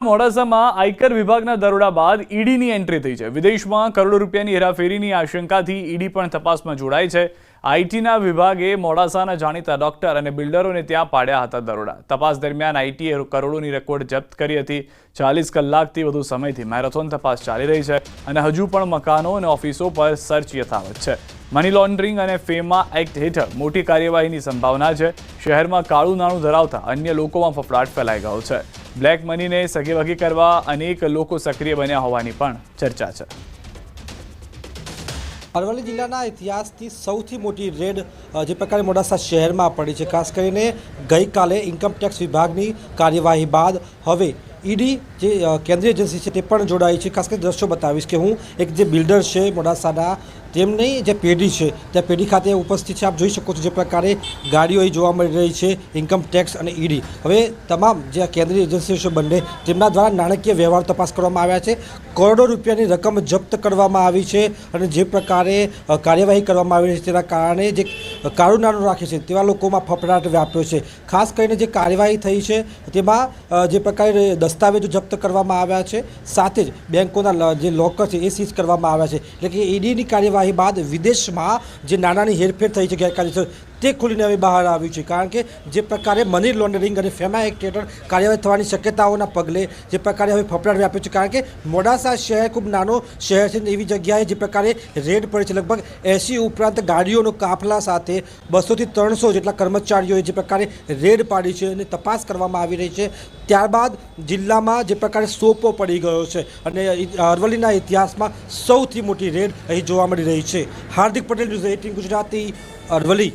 મોડાસામાં આયકર વિભાગના દરોડા બાદ ઈડીની એન્ટ્રી થઈ છે। વિદેશમાં કરોડો રૂપિયાની હેરાફેરીની આશંકાથી ઈડી પણ તપાસમાં જોડાઈ છે। આઈટીના વિભાગે મોડાસાના જાણીતા ડોક્ટર અને બિલ્ડરોને ત્યાં પાડ્યા હતા દરોડા। તપાસ દરમિયાન આઈટીએ કરોડોની રેકોર્ડ જપ્ત કરી હતી। 40 કલાકથી વધુ સમયથી મેરેથોન તપાસ ચાલી રહી છે અને હજુ પણ મકાનો અને ઓફિસો પર સર્ચ યથાવત છે। મની લોન્ડરિંગ અને ફેમા એક્ટ હેઠળ મોટી કાર્યવાહીની સંભાવના છે। શહેરમાં કાળું નાણું ધરાવતા અન્ય લોકોમાં ફફડાટ ફેલાઈ ગયો છે। બ્લેક મનીને સગેવગી કરવા અનેક લોકો સક્રિય બન્યા હોવાની પણ ચર્ચા છે। અરવલ્લી જિલ્લાના ઇતિહાસથી સૌથી મોટી રેડ જે પ્રકારે મોડાસા શહેરમાં પડી છે। ખાસ કરીને ગઈકાલે ઇન્કમટેક્સ વિભાગની કાર્યવાહી બાદ હવે ઈડી જે કેન્દ્રીય એજન્સી છે તે પણ જોડાઈ છે। ખાસ કરીને દ્રશ્યો બતાવીશ કે હું એક જે બિલ્ડર છે મોડાસાના તેમની જે પેઢી છે ત્યાં પેઢી ખાતે ઉપસ્થિત છે। આપ જોઈ શકો છો જે પ્રકારે ગાડીઓ અહીં જોવા મળી રહી છે ઇન્કમટેક્સ અને ઈડી। હવે તમામ જે કેન્દ્રીય એજન્સીઓ છે બંને તેમના દ્વારા નાણાકીય વ્યવહાર તપાસ કરવામાં આવ્યા છે। કરોડો રૂપિયાની રકમ જપ્ત કરવામાં આવી છે અને જે પ્રકારે કાર્યવાહી કરવામાં આવી છે તેના કારણે જે કાળું નાણું રાખે છે તેવા લોકોમાં ફફડાટ વ્યાપ્યો છે। ખાસ કરીને જે કાર્યવાહી થઈ છે તેમાં જે પ્રકારે દસ્તાવેજો જપ્ત કરવામાં આવ્યા છે, સાથે જ બેંકોના જે લોકર છે એ સીઝ કરવામાં આવ્યા છે। એટલે કે ઈડીની કાર્યવાહી બાદ વિદેશમાં જે નાણાંની હેરફેર થઈ છે ગેરકાયદેસર તે ખુલીને હવે બહાર આવ્યું છે। કારણ કે જે પ્રકારે મની લોન્ડરિંગ અને ફેમા એક્ટ હેઠળ કાર્યવાહી થવાની શક્યતાઓના પગલે જે પ્રકારે હવે ફફડાટ વ્યાપ્યો છે। કારણ કે મોડાસા શહેર ખૂબ નાનો શહેર છે, એવી જગ્યાએ જે પ્રકારે રેડ પડે છે લગભગ 80 ઉપરાંત ગાડીઓનો કાફલા સાથે 200 થી 300 જેટલા કર્મચારીઓએ જે પ્રકારે રેડ પાડી છે અને તપાસ કરવામાં આવી રહી છે। ત્યારબાદ જિલ્લામાં જે પ્રકારે સોપો પડી ગયો છે અને અરવલ્લીના ઇતિહાસમાં સૌથી મોટી રેડ અહીં જોવા મળી રહી છે। હાર્દિક પટેલ, ન્યૂઝ 18 ગુજરાતી, અરવલ્લી।